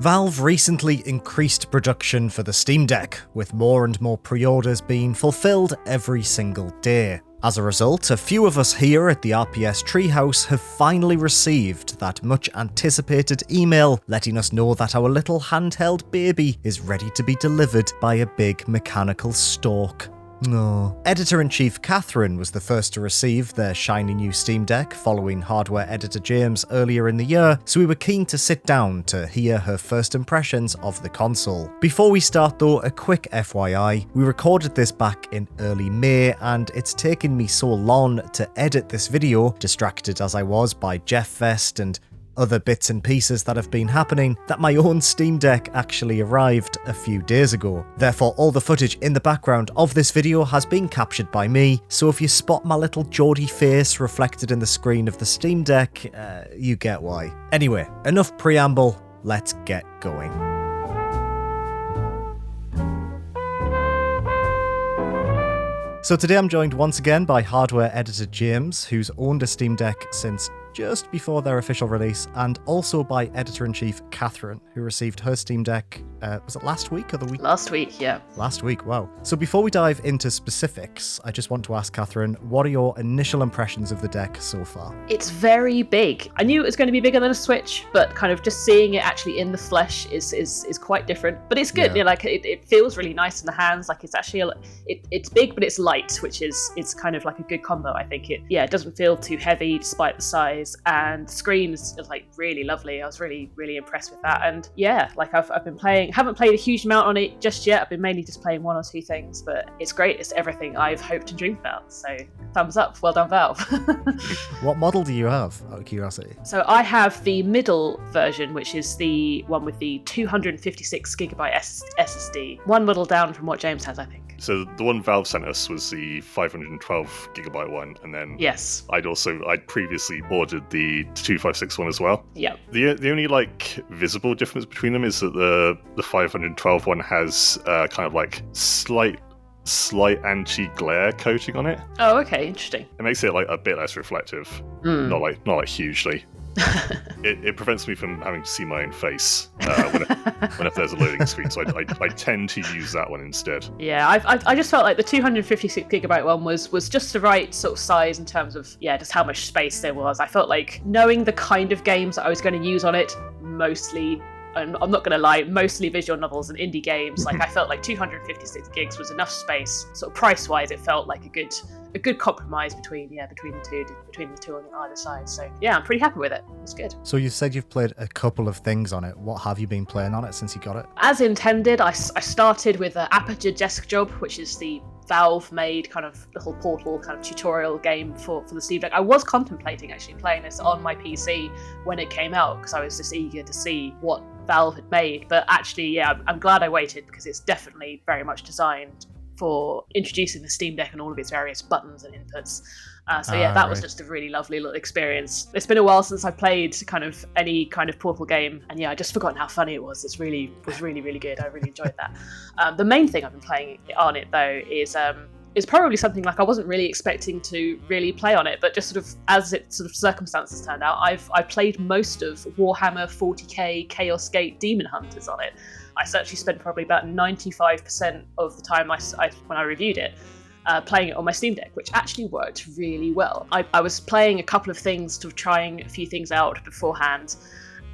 Valve recently increased production for the Steam Deck, with more and more pre-orders being fulfilled every single day. As a result, a few of us here at the RPS Treehouse have finally received that much anticipated email letting us know that our little handheld baby is ready to be delivered by a big mechanical stork. No. Editor-in-Chief Katharine was the first to receive their shiny new Steam Deck following hardware editor James earlier in the year, so we were keen to sit down to hear her first impressions of the console. Before we start though, a quick FYI, we recorded this back in early May and it's taken me so long to edit this video, distracted as I was by Jeff Fest and other bits and pieces that have been happening, that my own Steam Deck actually arrived a few days ago. Therefore, all the footage in the background of this video has been captured by me, so if you spot my little Geordie face reflected in the screen of the Steam Deck, you get why. Anyway, enough preamble, let's get going. So today I'm joined once again by hardware editor James, who's owned a Steam Deck since just before their official release, and also by editor-in-chief Katharine, who received her Steam Deck, was it last week or the week? Last week, yeah. Last week, wow. So before we dive into specifics, I just want to ask Katharine, what are your initial impressions of the deck so far? It's very big. I knew it was going to be bigger than a Switch, but kind of just seeing it actually in the flesh is quite different. But it's good. Yeah. Like it feels really nice in the hands. Like it's actually it's big, but it's light, which is kind of like a good combo. I think it doesn't feel too heavy despite the size. And the screen is like really lovely. I was really, really impressed with that. And yeah, like I've been playing, haven't played a huge amount on it just yet. I've been mainly just playing one or two things, but it's great. It's everything I've hoped and dreamed about. So thumbs up. Well done, Valve. What model do you have, out of curiosity? So I have the middle version, which is the one with the 256 gigabyte SSD. One model down from what James has, I think. So the one Valve sent us was the 512 gigabyte one, and then yes, I'd previously ordered the 256 one as well. Yeah. The only like visible difference between them is that the 512 one has kind of like slight anti-glare coating on it. Oh, okay, interesting. It makes it like a bit less reflective, not like hugely. It prevents me from having to see my own face whenever there's a loading screen, so I tend to use that one instead. Yeah, I just felt like the 256 gigabyte one was just the right sort of size in terms of just how much space there was. I felt like knowing the kind of games that I was going to use on it, mostly, I'm not going to lie, mostly visual novels and indie games. Like I felt like 256 gigs was enough space. Sort of price-wise, it felt like a good compromise between the two on either side. So yeah, I'm pretty happy with it. It's good. So you said you've played a couple of things on it. What have you been playing on it since you got it? As intended, I started with Aperture Desk Job, which is the Valve-made kind of little portal kind of tutorial game for the Steam Deck. I was contemplating actually playing this on my PC when it came out because I was just eager to see what Valve had made. But actually, I'm glad I waited because it's definitely very much designed for introducing the Steam Deck and all of its various buttons and inputs. That was just a really lovely little experience. It's been a while since I've played kind of any kind of Portal game, and I just forgotten how funny it was. It was really, really good. I really enjoyed that. The main thing I've been playing on it though is probably something like I wasn't really expecting to really play on it, but just sort of as it sort of circumstances turned out, I've played most of Warhammer 40k Chaos Gate Demon Hunters on it. I actually spent probably about 95% of the time when I reviewed it playing it on my Steam Deck, which actually worked really well. I was playing a couple of things, sort of trying a few things out beforehand,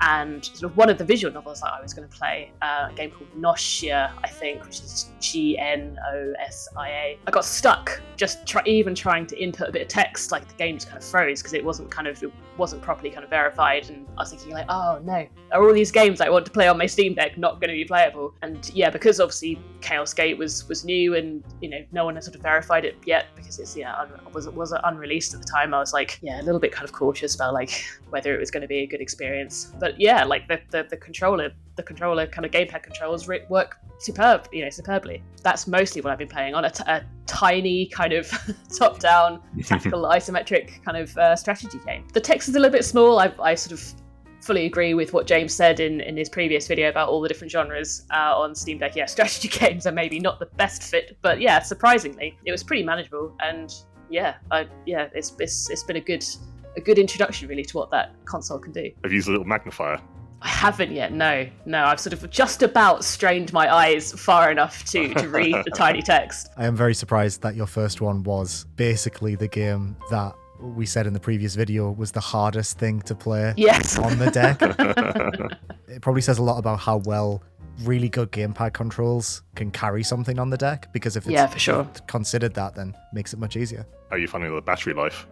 and sort of one of the visual novels that I was going to play, a game called Gnosia, I think, which is Gnosia. I got stuck just even trying to input a bit of text. Like the game just kind of froze because it wasn't properly kind of verified, and I was thinking like, oh no, are all these games I want to play on my Steam Deck not going to be playable? And yeah, because obviously Chaos Gate was new, and no one has sort of verified it yet because it's was unreleased at the time. I was like a little bit kind of cautious about like whether it was going to be a good experience. But yeah, like the controller kind of gamepad controls work superbly. That's mostly what I've been playing on, a tiny kind of top-down tactical isometric kind of strategy game. The text is a little bit small. I sort of fully agree with what James said in his previous video about all the different genres on Steam Deck. Yeah, strategy games are maybe not the best fit, but yeah, surprisingly, it was pretty manageable. And it's been a good introduction really to what that console can do. I've used a little magnifier. I haven't yet, no. I've sort of just about strained my eyes far enough to read the tiny text. I am very surprised that your first one was basically the game that we said in the previous video was the hardest thing to play on the deck. It probably says a lot about how well really good gamepad controls can carry something on the deck, because if it's for sure. considered that, then it makes it much easier. How are you finding the battery life?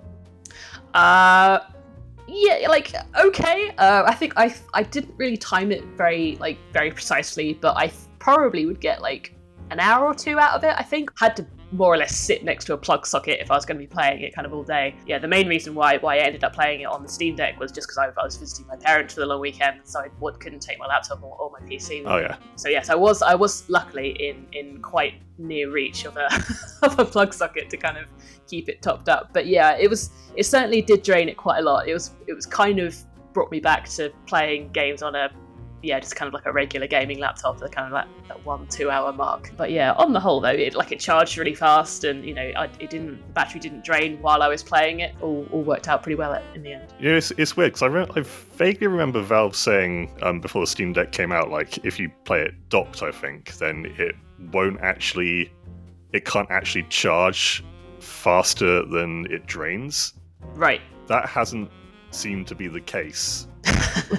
Yeah, like, okay. I think I didn't really time it very precisely, but I probably would get like an hour or two out of it. I think had to more or less sit next to a plug socket if I was going to be playing it kind of all day. Yeah, the main reason why I ended up playing it on the Steam Deck was just because I was visiting my parents for the long weekend, so I couldn't take my laptop or my PC. Oh yeah. So yes, I was luckily in quite near reach of a of a plug socket to kind of keep it topped up. But yeah, it certainly did drain it quite a lot. It was kind of brought me back to playing games on just kind of like a regular gaming laptop, the kind of like that 1-2 hour mark. But yeah, on the whole though, it charged really fast, and the battery didn't drain while I was playing it. All worked out pretty well in the end. Yeah, it's weird because I vaguely remember Valve saying before the Steam Deck came out, like if you play it docked, I think, then it can't actually charge faster than it drains. Right. That hasn't seemed to be the case.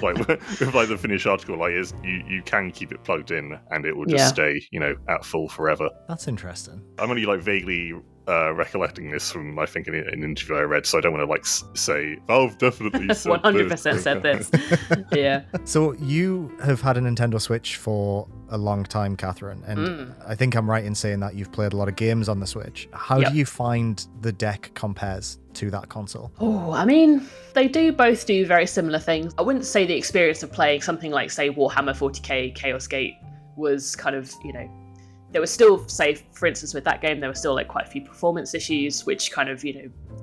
with the finished article, you can keep it plugged in and it will just stay, at full forever. That's interesting. I'm only vaguely recollecting this from, I think, an interview I read, so I don't want to say Valve definitely said 100% said this. Yeah. So you have had a Nintendo Switch for a long time, Katharine, and I think I'm right in saying that you've played a lot of games on the Switch. How do you find the deck compares to that console? Oh, I mean, they both do very similar things. I wouldn't say the experience of playing something like, say, Warhammer 40k Chaos Gate was kind of, there was still, say, for instance, with that game, there were still quite a few performance issues, which kind of,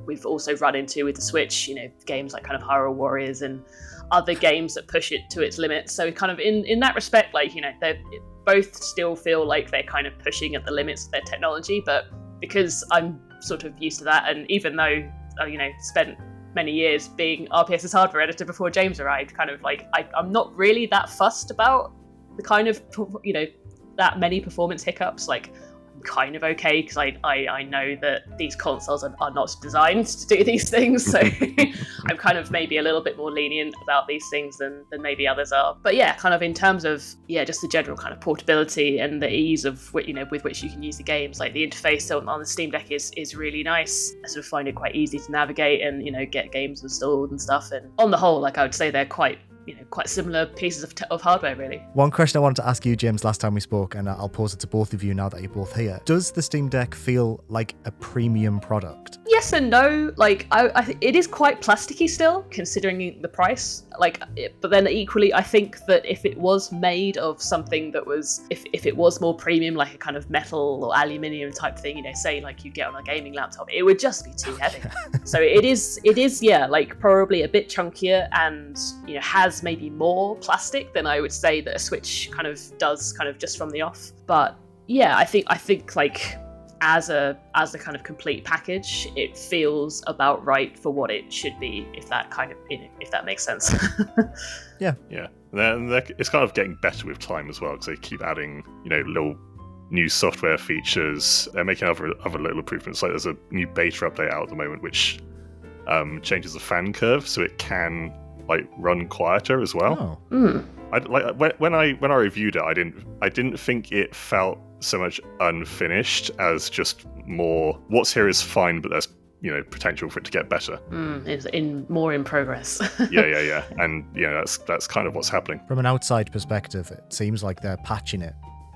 we've also run into with the Switch, games like kind of Hyrule Warriors and other games that push it to its limits. So kind of in that respect, they both still feel like they're kind of pushing at the limits of their technology, but because I'm sort of used to that, and even though spent many years being RPS's hardware editor before James arrived, kind of I'm not really that fussed about the kind of that many performance hiccups. I'm kind of okay because I know that these consoles are not designed to do these things, so I'm kind of maybe a little bit more lenient about these things than maybe others are. But yeah, kind of in terms of just the general kind of portability and the ease of with which you can use the games, the interface on the Steam Deck is really nice. I sort of find it quite easy to navigate and get games installed and stuff. And on the whole, I would say they're quite similar pieces of hardware, really. One question I wanted to ask you, James, last time we spoke, and I'll pose it to both of you now that you're both here. Does the Steam Deck feel like a premium product? Yes and no. It is quite plasticky still, considering the price. But then equally, I think that if it was made of something that was, if it was more premium, like a kind of metal or aluminium type thing, say you get on a gaming laptop, it would just be too heavy. So it is, probably a bit chunkier and has maybe more plastic than I would say that a Switch kind of does, kind of just from the off. But yeah, I think as a kind of complete package, it feels about right for what it should be, if that makes sense. Yeah. It's kind of getting better with time as well, because they keep adding little new software features. They're making other little improvements. There's a new beta update out at the moment which changes the fan curve so it can run quieter as well. Oh. When I reviewed it, I didn't think it felt so much unfinished as just more. What's here is fine, but there's potential for it to get better. It's more in progress. yeah, and that's kind of what's happening. From an outside perspective, it seems like they're patching it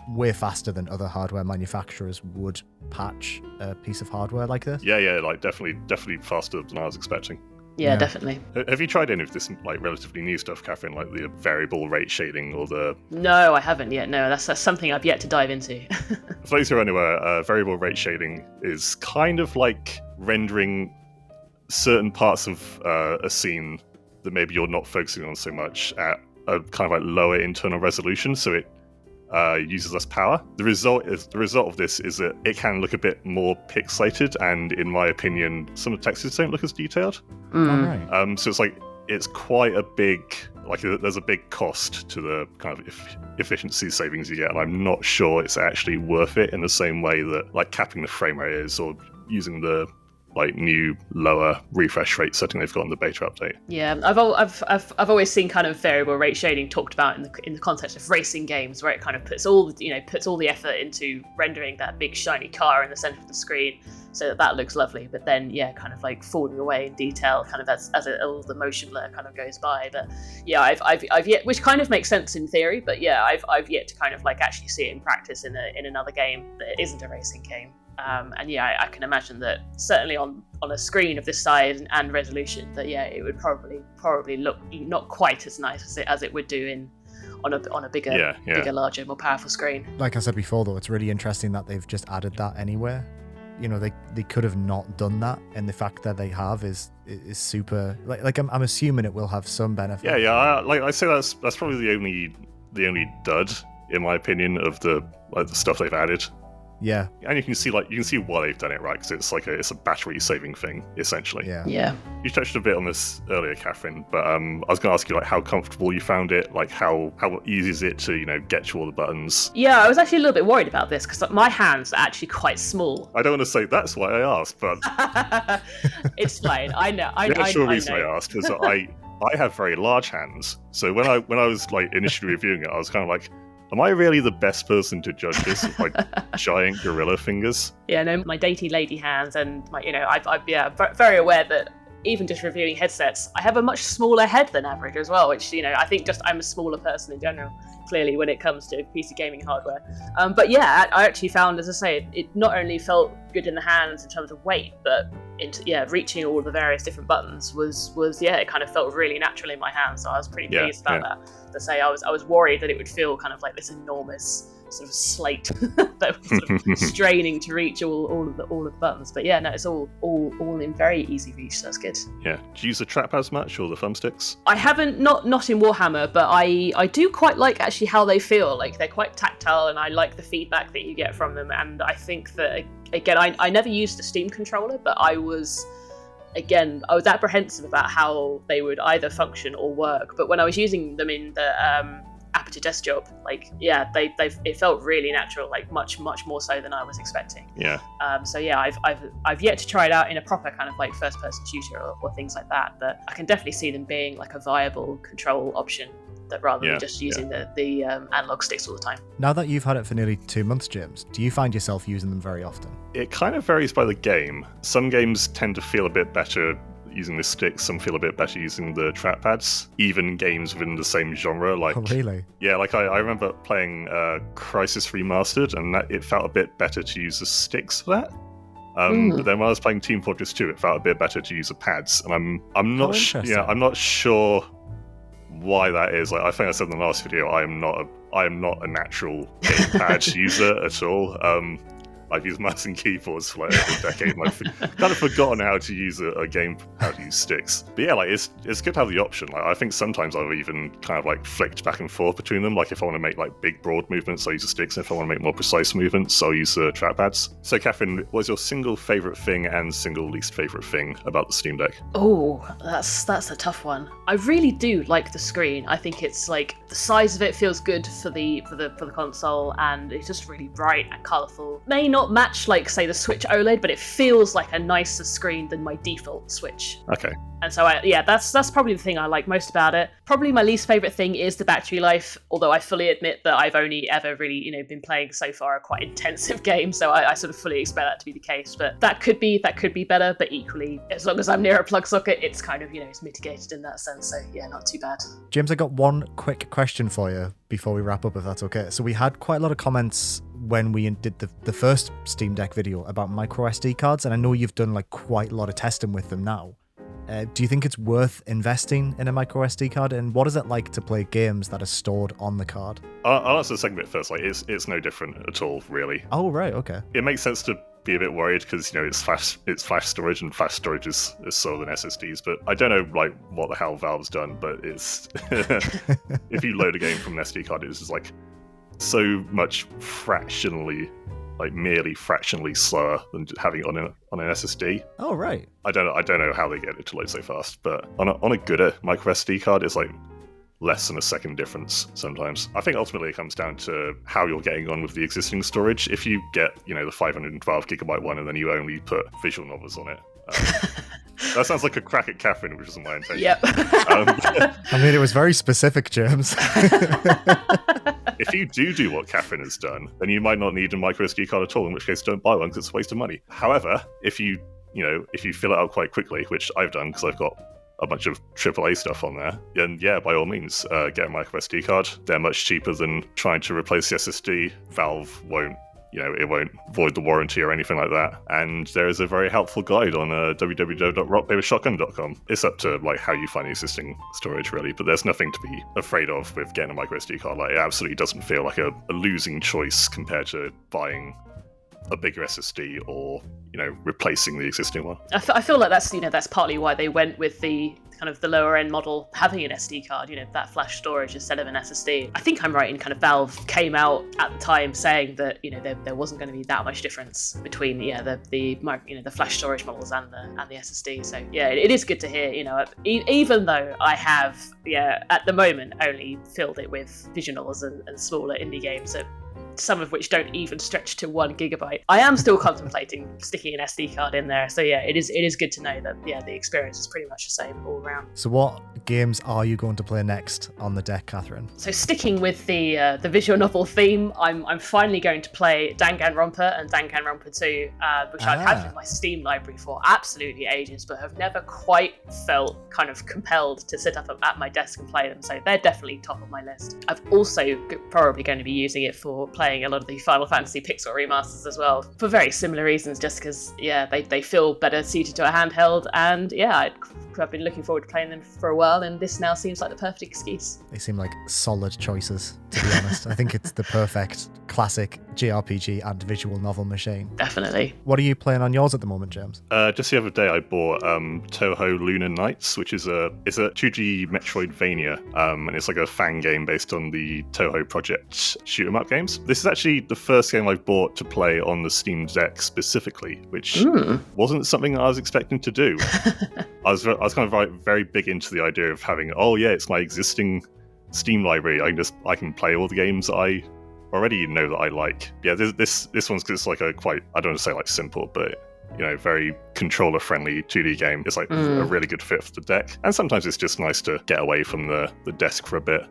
way faster than other hardware manufacturers would patch a piece of hardware like this. Yeah, definitely faster than I was expecting. Yeah, definitely. Have you tried any of this relatively new stuff, Katharine, like the variable rate shading or the... No, I haven't yet. No, that's something I've yet to dive into. For those who are unaware, variable rate shading is kind of like rendering certain parts of a scene that maybe you're not focusing on so much at a kind of lower internal resolution, so it uses less power. The result of this is that it can look a bit more pixelated, and in my opinion, some of the textures don't look as detailed. Right. So it's quite a big like there's a big cost to the kind of efficiency savings you get, and I'm not sure it's actually worth it in the same way that like capping the frame rate is, or using the like new lower refresh rate setting they've got in the beta update. Yeah, I've always seen kind of variable rate shading talked about in the context of racing games, where it kind of puts all the effort into rendering that big shiny car in the center of the screen, so that looks lovely. But then kind of like falling away in detail, kind of as all the motion blur kind of goes by. But yeah, I've yet, which kind of makes sense in theory, but yeah, I've yet to kind of like actually see it in practice in another game that isn't a racing game. And yeah, I can imagine that certainly on a screen of this size and resolution, that yeah, it would probably look not quite as nice as it would do on a bigger, larger, more powerful screen. Like I said before, though, it's really interesting that they've just added that anywhere. You know, they could have not done that, and the fact that they have is super. Like I'm assuming it will have some benefit. Yeah. I say that's probably the only dud in my opinion of the stuff they've added. Yeah, and you can see why they've done it, right? Because it's a battery saving thing essentially. Yeah. You touched a bit on this earlier, Katharine, but I was going to ask you like how comfortable you found it, like how easy is it to get to all the buttons? Yeah, I was actually a little bit worried about this because my hands are actually quite small. I don't want to say that's why I asked, but it's fine. I know. The actual reason I asked was that I have very large hands, so when I was like initially reviewing it, I was kind of like, am I really the best person to judge this with my giant gorilla fingers? Yeah, no, my dainty lady hands, and my, I'm very aware that even just reviewing headsets, I have a much smaller head than average as well, which, I think just I'm a smaller person in general, clearly, when it comes to PC gaming hardware. But yeah, I actually found, as I say, it not only felt good in the hands in terms of weight, but reaching all the various different buttons was it kind of felt really natural in my hands, so I was pretty pleased about that. To say I was worried that it would feel kind of like this enormous sort of slate that was sort of straining to reach all of the buttons. But yeah, no, it's all in very easy reach, so that's good. Yeah. Do you use the trackpads much or the thumbsticks? I haven't, not in Warhammer, but I do quite like actually how they feel. Like they're quite tactile, and I like the feedback that you get from them. And I think that again, I never used the Steam controller, but I was apprehensive about how they would either function or work. But when I was using them in the Aperture Desk Job, it felt really natural, like much more so than I was expecting. Yeah. So yeah, I've yet to try it out in a proper kind of like first person shooter or things like that. But I can definitely see them being like a viable control option, that rather than just using the analog sticks all the time. Now that you've had it for nearly 2 months, James, do you find yourself using them very often? It kind of varies by the game. Some games tend to feel a bit better using the sticks, some feel a bit better using the trackpads. Even games within the same genre, like... Oh, really? Yeah, like I remember playing Crisis Remastered, and it felt a bit better to use the sticks for that. But then when I was playing Team Fortress 2, it felt a bit better to use the pads, and I'm not sure why that is. Like I think I said in the last video, I am not a natural gamepad user at all. I've used mouse and keyboards for like over a decade, and I've kind of forgotten how to use a gamepad, how to use sticks. But yeah, like it's good to have the option. Like I think sometimes I've even kind of like flicked back and forth between them. Like if I want to make like big broad movements, I use the sticks. And if I want to make more precise movements, I'll use the trackpads. So Katharine, what was your single favourite thing and single least favourite thing about the Steam Deck? Oh, that's a tough one. I really do like the screen. I think it's like the size of it feels good for the console, and it's just really bright and colourful. May not match like say the Switch OLED, but it feels like a nicer screen than my default Switch. Okay. And so that's probably the thing I like most about it. Probably my least favourite thing is the battery life, although I fully admit that I've only ever really been playing so far a quite intensive game, so I sort of fully expect that to be the case. But that could be better, but equally, as long as I'm near a plug socket, it's kind of it's mitigated in that sense. So yeah, not too bad. James, I got one quick question for you before we wrap up, if that's okay. So we had quite a lot of comments when we did the first Steam Deck video about MicroSD cards, and I know you've done like quite a lot of testing with them now. Do you think it's worth investing in a MicroSD card, and what is it like to play games that are stored on the card? I'll answer the second bit first. Like it's no different at all, really. Oh right, okay. It makes sense to be a bit worried because it's flash storage, and flash storage is slower than SSDs. But I don't know like what the hell Valve's done, but it's if you load a game from an SD card, it's just like so much merely fractionally slower than having it on an SSD. Oh right. I don't know how they get it to load so fast, but on a gooder micro SD card, it's like less than a second difference sometimes. I think ultimately it comes down to how you're getting on with the existing storage. If you get, the 512 gigabyte one and then you only put visual novels on it, that sounds like a crack at Katharine, which isn't my intention. Yep. I mean, it was very specific, James. If you do what Katharine has done, then you might not need a microSD card at all, in which case don't buy one because it's a waste of money. However, if you fill it out quite quickly, which I've done because I've got a bunch of AAA stuff on there, then yeah, by all means, get a microSD card. They're much cheaper than trying to replace the SSD. Valve won't it won't void the warranty or anything like that. And there is a very helpful guide on www.rockpapershotgun.com. It's up to how you find the existing storage, really, but there's nothing to be afraid of with getting a microSD card. It absolutely doesn't feel like a losing choice compared to buying a bigger SSD or replacing the existing one. I feel like that's partly why they went with the kind of the lower end model having an SD card, that flash storage instead of an SSD. I think I'm right in kind of Valve came out at the time saying that there wasn't going to be that much difference between the flash storage models and the SSD. So yeah, it is good to hear. Even though I have at the moment only filled it with visuals and smaller indie games that some of which don't even stretch to 1 gigabyte. I am still contemplating sticking an SD card in there. So yeah, it is good to know that the experience is pretty much the same all around. So what games are you going to play next on the deck, Katharine? So sticking with the visual novel theme, I'm finally going to play Danganronpa and Danganronpa 2, which I've had in my Steam library for absolutely ages, but have never quite felt kind of compelled to sit up at my desk and play them. So they're definitely top of my list. I've also probably going to be using it for playing a lot of the Final Fantasy Pixel remasters as well, for very similar reasons, just because they feel better suited to a handheld, and I've been looking forward to playing them for a while, and this now seems like the perfect excuse. They seem like solid choices, to be honest. I think it's the perfect classic JRPG and visual novel machine. Definitely. What are you playing on yours at the moment, James? Just the other day I bought Toho Lunar Nights, which is a 2D Metroidvania, and it's like a fan game based on the Toho Project shoot 'em up games. This is actually the first game I've bought to play on the Steam Deck specifically, which wasn't something I was expecting to do. I was kind of very big into the idea of having, it's my existing Steam library. I can play all the games that I already know that I like. Yeah, this one's just like a quite, I don't want to say simple, but very controller friendly 2D game. It's a really good fit for the deck, and sometimes it's just nice to get away from the desk for a bit.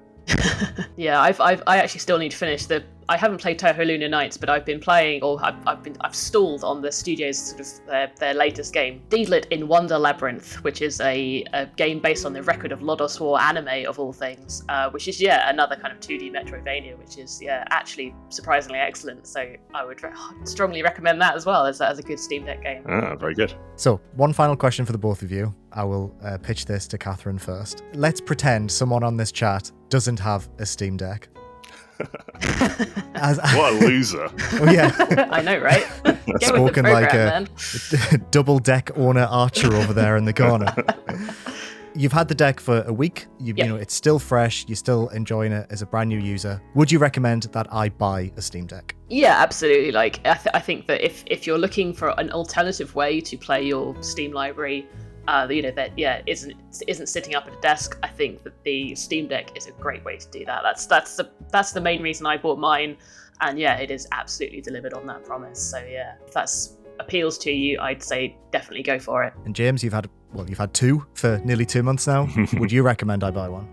Yeah, I actually still need to finish I haven't played Toho Lunar Nights, but I've been playing, or I've stalled on the studio's sort of their latest game, Deedlit in Wonder Labyrinth, which is a game based on the Record of Lodoss War anime of all things, which is another kind of 2D Metroidvania, which is actually surprisingly excellent. So I would strongly recommend that as well as a good Steam Deck game. Very good. So one final question for the both of you. I will pitch this to Katharine first. Let's pretend someone on this chat doesn't have a Steam Deck. What a loser. Oh yeah. I know, right? Spoken like a double deck owner Archer over there in the corner. You've had the deck for a week. It's still fresh. You're still enjoying it as a brand new user. Would you recommend that I buy a Steam Deck? Yeah, absolutely. I think that if you're looking for an alternative way to play your Steam library, isn't sitting up at a desk, I think that the Steam Deck is a great way to do that. That's the main reason I bought mine, and it is absolutely delivered on that promise. So if that appeals to you, I'd say definitely go for it. And James, you've had two for nearly 2 months now. Would you recommend I buy one?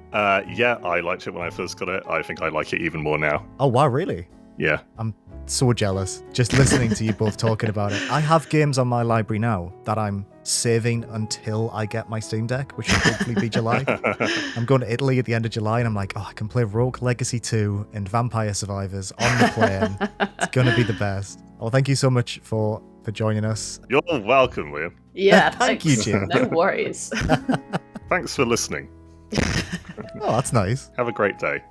Yeah, I liked it when I first got it. I think I like it even more now. Oh wow, really? Yeah. I'm so jealous just listening to you both talking about it. I have games on my library now that I'm saving until I get my Steam Deck, which will hopefully be July. I'm going to Italy at the end of July, and I'm like, I can play Rogue Legacy 2 and Vampire Survivors on the plane. It's going to be the best. Well, thank you so much for joining us. You're welcome, Liam. Yeah, thank you, Jim. No worries. Thanks for listening. Oh, that's nice. Have a great day.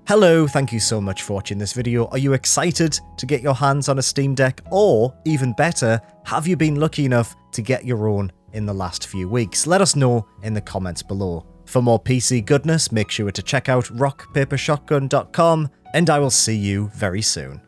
Hello, thank you so much for watching this video. Are you excited to get your hands on a Steam Deck? Or, even better, have you been lucky enough to get your own in the last few weeks? Let us know in the comments below. For more PC goodness, make sure to check out rockpapershotgun.com, and I will see you very soon.